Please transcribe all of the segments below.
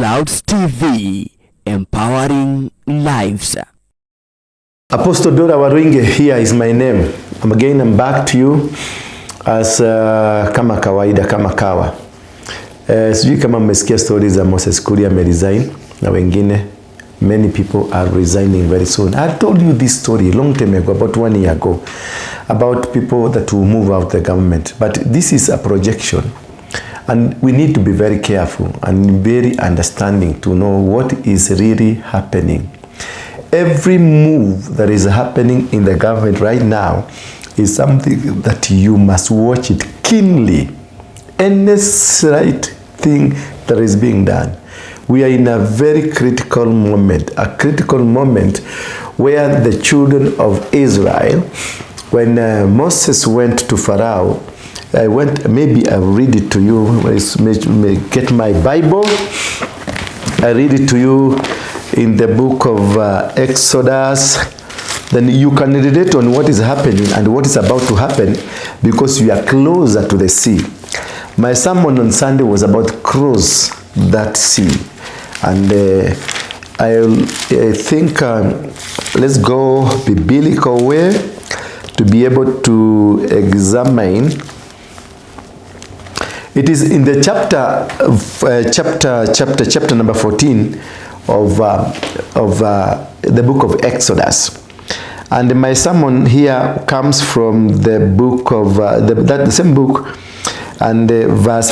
Clouds TV, empowering lives. Apostle Ndura Waruingi, here is my name. I'm back to you as kama kawaida, kama kawa. Sijui kama mmesikia stories za Moses Kuria resign na wengine. Many people are resigning very soon. I told you this story a long time ago, about 1 year ago, about people that will move out the government. But this is a projection. And we need to be very careful and very understanding to know what is really happening. Every move that is happening in the government right now is something that you must watch it keenly. Any slight thing that is being done. We are in a very critical moment, where the children of Israel, when Moses went to Pharaoh, maybe I'll read it to you. May get my Bible. I read it to you in the book of Exodus. Then you can relate on what is happening and what is about to happen because you are closer to the sea. My sermon on Sunday was about cross that sea. And I think let's go biblical way to be able to examine. It is in the chapter number 14 of the book of Exodus. And my sermon here comes from the book of the same book, and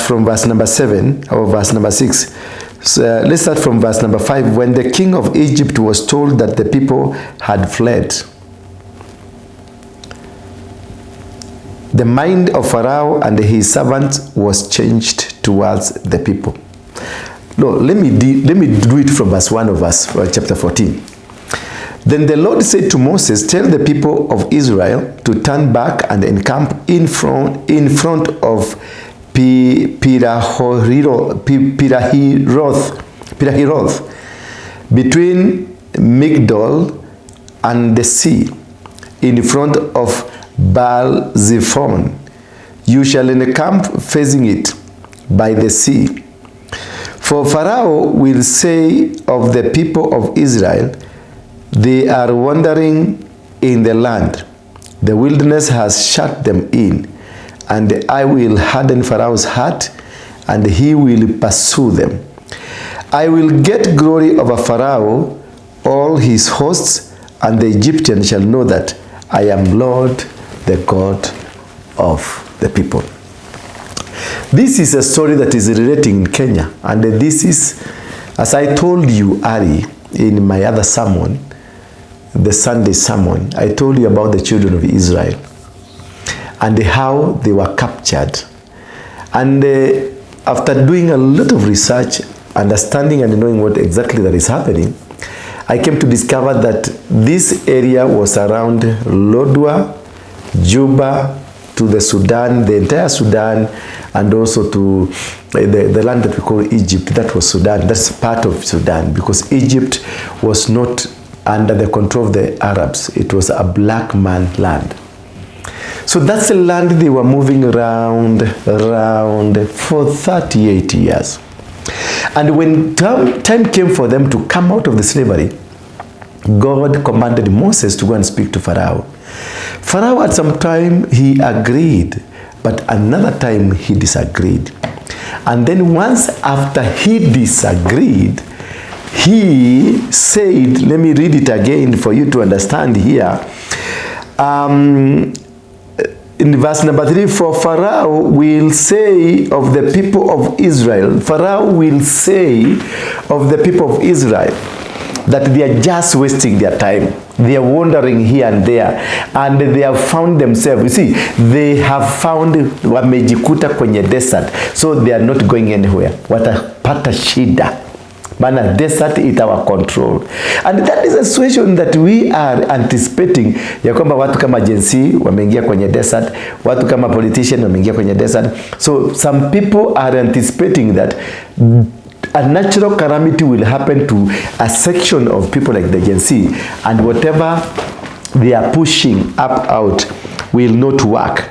from verse number 7 or verse number 6. So let's start from verse number 5. When the king of Egypt was told that the people had fled, the mind of Pharaoh and his servants was changed towards the people. No, let me do it from verse 1 of chapter 14. Then the Lord said to Moses, tell the people of Israel to turn back and encamp in front of Pirahiroth, between Migdol and the sea, in front of Baal-zephon. You shall encamp facing it by the sea. For Pharaoh will say of the people of Israel, they are wandering in the land. The wilderness has shut them in, and I will harden Pharaoh's heart, and he will pursue them. I will get glory over Pharaoh, all his hosts, and the Egyptians shall know that I am Lord, the God of the people. This is a story that is relating in Kenya, and this is, as I told you early in my other sermon, the Sunday sermon, I told you about the children of Israel and how they were captured. And after doing a lot of research, understanding and knowing what exactly that is happening, I came to discover that this area was around Lodwar, Juba, to the Sudan, the entire Sudan, and also to the land that we call Egypt. That was Sudan. That's part of Sudan, because Egypt was not under the control of the Arabs. It was a black man land. So that's the land they were moving around for 38 years. And when time came for them to come out of the slavery, God commanded Moses to go and speak to Pharaoh. Pharaoh at some time he agreed, but another time he disagreed. And then once after he disagreed, he said, let me read it again for you to understand here. In verse number 3, for Pharaoh will say of the people of Israel, Pharaoh will say of the people of Israel that they are just wasting their time. They are wandering here and there, and they have found themselves. You see, they have found wamejikuta kwenye desert, so they are not going anywhere. Watapata shida. Mana desert is our control. And that is a situation that we are anticipating, ya kwamba watu kama Gen Z wameingia kwenye desert, watu kama politician wameingia kwenye desert. So some people are anticipating that a natural calamity will happen to a section of people like the Gen Z, and whatever they are pushing out will not work.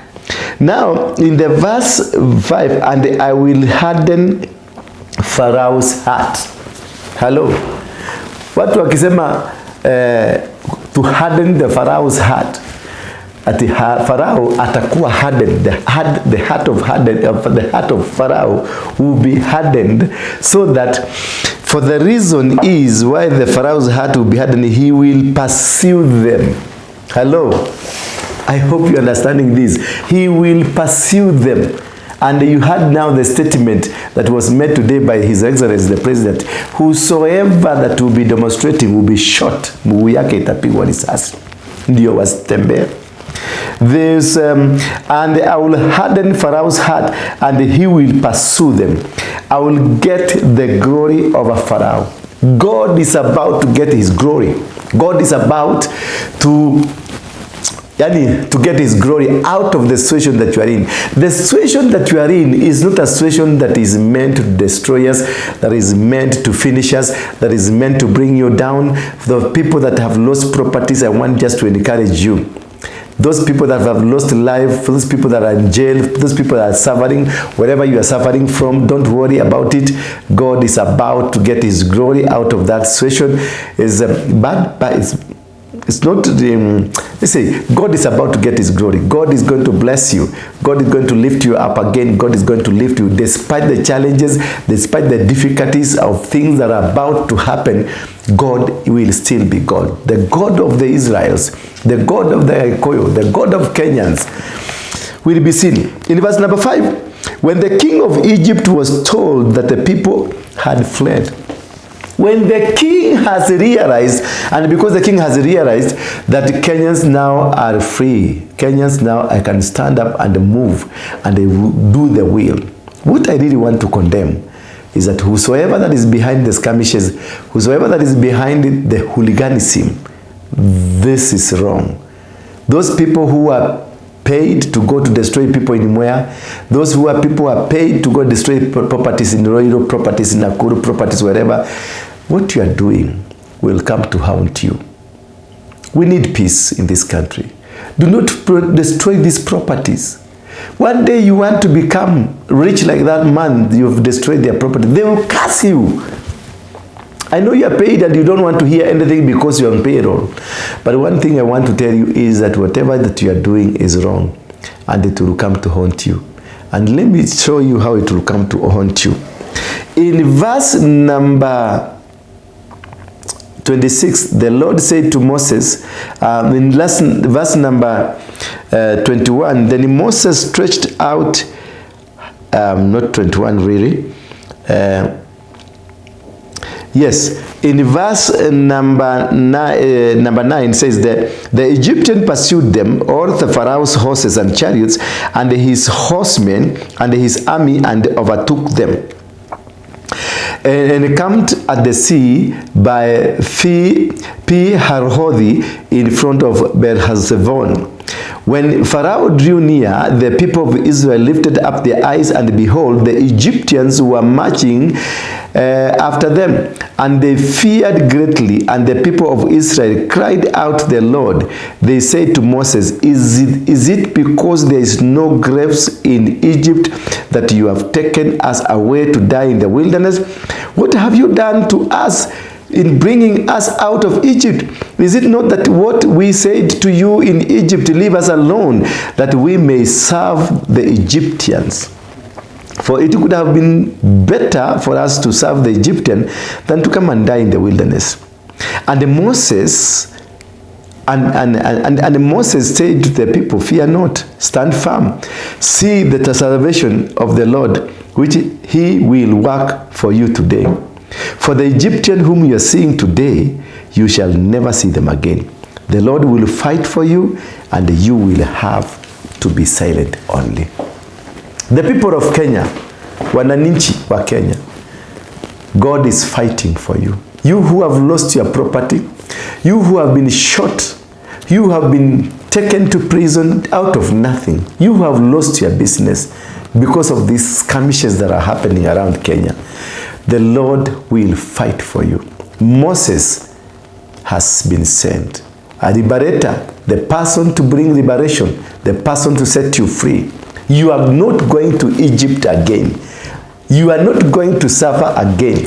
Now, in the verse 5, and I will harden Pharaoh's heart. Hello. Watu wakisema to harden the Pharaoh's heart. Ati Pharaoh atakuwa hardened. The heart of Pharaoh will be hardened, so that for the reason is why the Pharaoh's heart will be hardened, he will pursue them. Hello. I hope you're understanding this. He will pursue them. And you heard now the statement that was made today by His Excellency the President. Whosoever that will be demonstrating will be shot. Mguu yake itapigwa risasi. Ndio wasitembee. There's and I will harden Pharaoh's heart, and he will pursue them. I will get the glory over Pharaoh. God is about to get his glory. God is about to get his glory out of the situation that you are in. The situation that you are in is not a situation that is meant to destroy us, that is meant to finish us, that is meant to bring you down. For the people that have lost properties, I want just to encourage you. Those people that have lost life, those people that are in jail, those people that are suffering, wherever you are suffering from, don't worry about it. God is about to get his glory out of that situation. It's not, let's say, God is about to get his glory. God is going to bless you. God is going to lift you up again. God is going to lift you. Despite the challenges, despite the difficulties of things that are about to happen, God will still be God. The God of the Israels, the God of the Ikoyo, the God of Kenyans will be seen. In verse number 5, when the king of Egypt was told that the people had fled, when the king has realized, and because the king has realized that Kenyans now are free, Kenyans now I can stand up and move and they will do the will. What I really want to condemn is that whosoever that is behind the skirmishes, whosoever that is behind the hooliganism, this is wrong. Those people who are paid to go to destroy people in Mwea, those who are people who are paid to go destroy properties in Roiro, properties in Nakuru, properties wherever, what you are doing will come to haunt you. We need peace in this country. Do not destroy these properties. One day you want to become rich like that man, you've destroyed their property. They will curse you. I know you are paid and you don't want to hear anything because you are on payroll. But one thing I want to tell you is that whatever that you are doing is wrong, and it will come to haunt you. And let me show you how it will come to haunt you. In verse number 26, the Lord said to Moses, in verse number 21, then Moses stretched out, not 21 really, yes, in verse number 9 says that the Egyptian pursued them, all the Pharaoh's horses and chariots, and his horsemen and his army, and overtook them, and camped at the sea by Pi-hahiroth in front of Beth-hazevon. When Pharaoh drew near, the people of Israel lifted up their eyes, and behold, the Egyptians were marching after them, and they feared greatly. And the people of Israel cried out to the Lord. They said to Moses, Is it because there is no graves in Egypt that you have taken us away to die in the wilderness? What have you done to us in bringing us out of Egypt? Is it not that what we said to you in Egypt, leave us alone, that we may serve the Egyptians? For it could have been better for us to serve the Egyptian than to come and die in the wilderness. And Moses Moses said to the people, fear not, stand firm, see the salvation of the Lord, which he will work for you today. For the Egyptian whom you are seeing today, you shall never see them again. The Lord will fight for you, and you will have to be silent only. The people of Kenya, wananchi wa Kenya, God is fighting for you. You who have lost your property, you who have been shot, you have been taken to prison out of nothing, you who have lost your business because of these skirmishes that are happening around Kenya, the Lord will fight for you. Moses has been sent. A liberator, the person to bring liberation, the person to set you free. You are not going to Egypt again. You are not going to suffer again.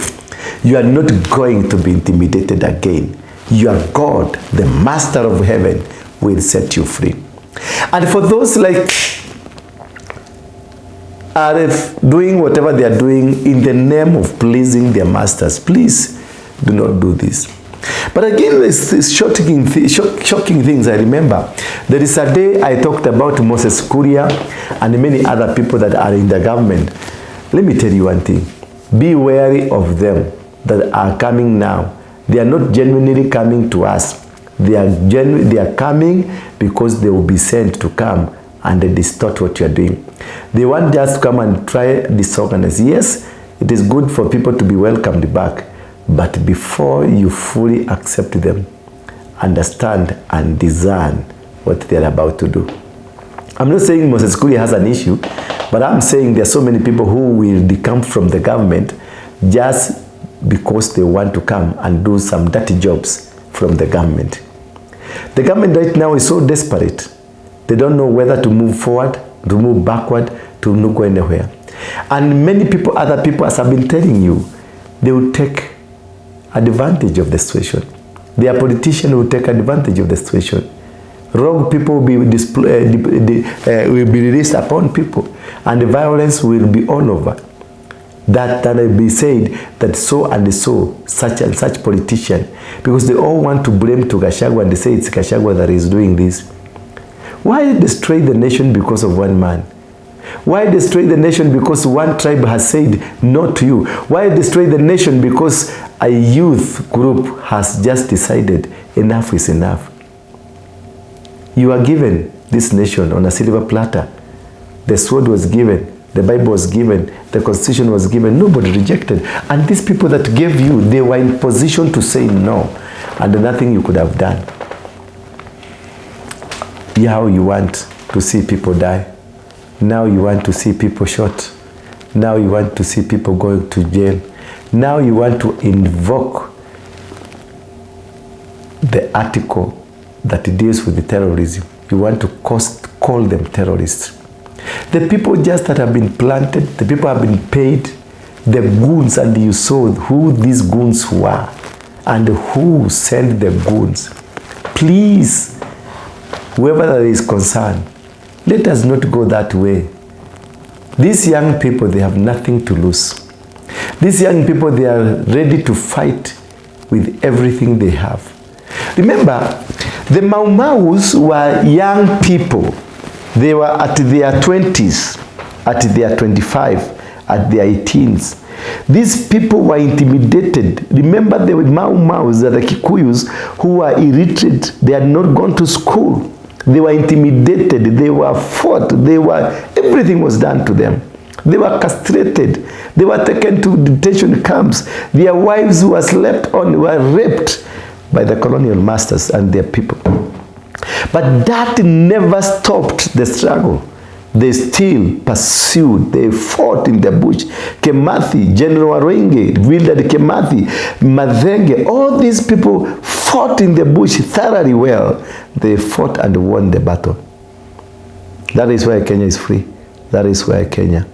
You are not going to be intimidated again. Your God, the master of heaven, will set you free. And for those like are doing whatever they are doing in the name of pleasing their masters, please do not do this. But again, it's shocking things. I remember there is a day I talked about Moses Kuria and many other people that are in the government. Let me tell you one thing. Be wary of them that are coming now. They are not genuinely coming to us. They are coming because they will be sent to come and they distort what you are doing. They want just to come and try disorganize. Yes, it is good for people to be welcomed back, but before you fully accept them, understand and discern what they are about to do. I'm not saying Moses Kuria has an issue, but I'm saying there are so many people who will decamp from the government just because they want to come and do some dirty jobs from the government. The government right now is so desperate. They don't know whether to move forward, to move backward, to not go anywhere. And many people, other people, as I've been telling you, they will take advantage of the situation. Their politicians will take advantage of the situation. Rogue people will be released upon people, and the violence will be all over. That will be said that so and so, such and such politician, because they all want to blame to Gachagua and they say it's Gachagua that is doing this. Why destroy the nation because of one man? Why destroy the nation because one tribe has said no to you? Why destroy the nation because a youth group has just decided enough is enough? You are given this nation on a silver platter. The sword was given, the Bible was given, the Constitution was given, nobody rejected. And these people that gave you, they were in position to say no, and nothing you could have done. How you want to see people die. Now you want to see people shot. Now you want to see people going to jail. Now you want to invoke the article that deals with the terrorism. You want to call them terrorists. The people just that have been planted, the people have been paid, the goons, and you saw who these goons were and who sent the goons. Please, whoever that is concerned, let us not go that way. These young people, they have nothing to lose. These young people, they are ready to fight with everything they have. Remember, the Mau Maus were young people. They were at their 20s, at their 25, at their 18s. These people were intimidated. Remember, the Mau Maus, the Kikuyus, who were illiterate. They had not gone to school. They were intimidated. They were fought. Everything was done to them. They were castrated. They were taken to detention camps. Their wives were slept on, were raped by the colonial masters and their people. But that never stopped the struggle. They still pursued. They fought in the bush. Kemathi, General Waruingi, Wildad Kemathi, Madhenge, all these people fought in the bush thoroughly well. They fought and won the battle. That is why Kenya is free. That is why Kenya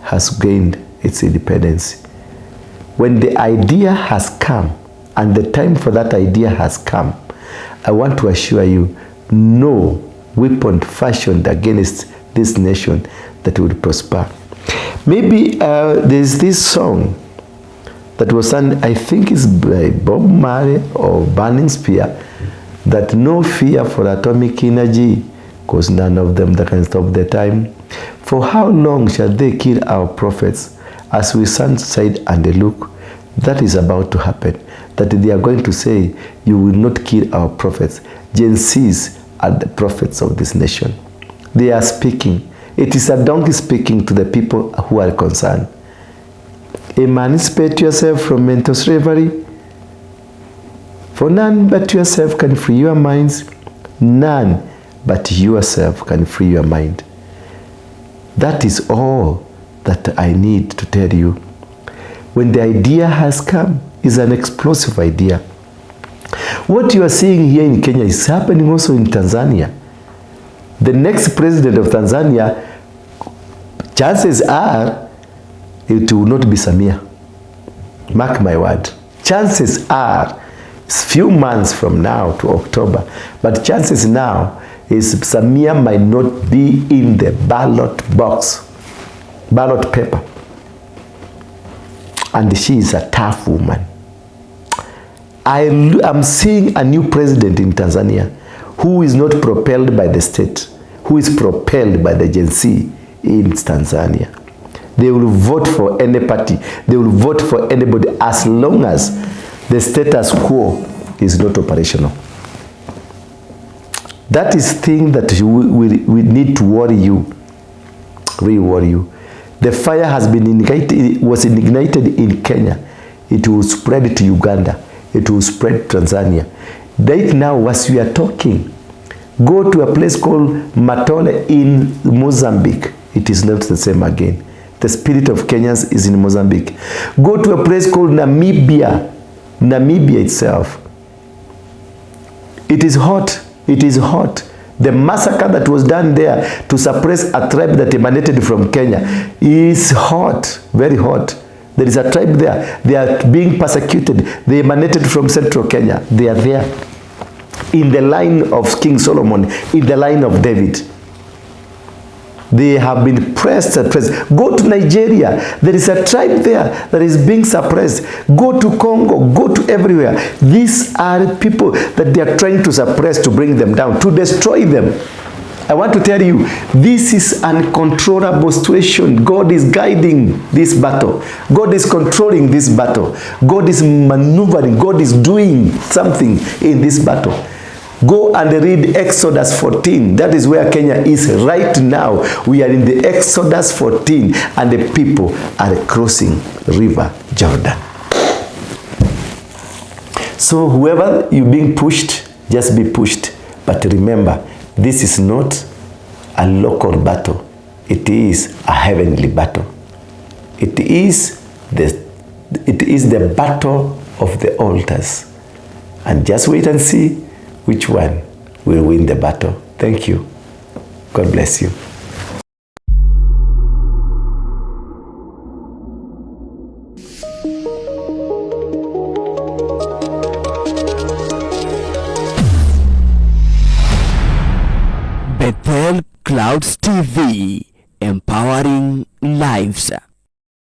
has gained its independence. When the idea has come, and the time for that idea has come, I want to assure you, no weapon fashioned against this nation that would prosper. Maybe there's this song that was sung, I think it's by Bob Marley or Burning Spear, that no fear for atomic energy, because none of them that can stop the time. For how long shall they kill our prophets as we stand aside and look? That is about to happen. That they are going to say, you will not kill our prophets. Gen Zs are the prophets of this nation. They are speaking. It is a donkey speaking to the people who are concerned. Emancipate yourself from mental slavery. For none but yourself can free your minds. None but yourself can free your mind. That is all that I need to tell you. When the idea has come, it's an explosive idea. What you are seeing here in Kenya is happening also in Tanzania. The next president of Tanzania, chances are it will not be Samia. Mark my word. Chances are, it's few months from now to October, but chances now is Samia might not be in the ballot box, ballot paper. And she is a tough woman. I'm seeing a new president in Tanzania who is not propelled by the state, who is propelled by the Gen Z in Tanzania. They will vote for any party. They will vote for anybody as long as the status quo is not operational. That is thing that we need to worry you, really worry you. The fire has been ignited, was ignited in Kenya. It will spread to Uganda. It will spread to Tanzania. Right now, as we are talking, go to a place called Matole in Mozambique. It is not the same again. The spirit of Kenyans is in Mozambique. Go to a place called Namibia. Namibia itself. It is hot. It is hot. The massacre that was done there to suppress a tribe that emanated from Kenya is hot, very hot. There is a tribe there. They are being persecuted. They emanated from central Kenya. They are there. In the line of King Solomon, in the line of David. They have been pressed. Go to Nigeria. There is a tribe there that is being suppressed. Go to Congo. Go to everywhere. These are people that they are trying to suppress, to bring them down, to destroy them. I want to tell you, this is an uncontrollable situation. God is guiding this battle. God is controlling this battle. God is maneuvering. God is doing something in this battle. Go and read Exodus 14. That is where Kenya is right now. We are in the Exodus 14 and the people are crossing River Jordan. So whoever you're being pushed, just be pushed. But remember, this is not a local battle. It is a heavenly battle. It is the battle of the altars. And just wait and see which one will win the battle. Thank you. God bless you. Bethel Clouds TV, empowering lives.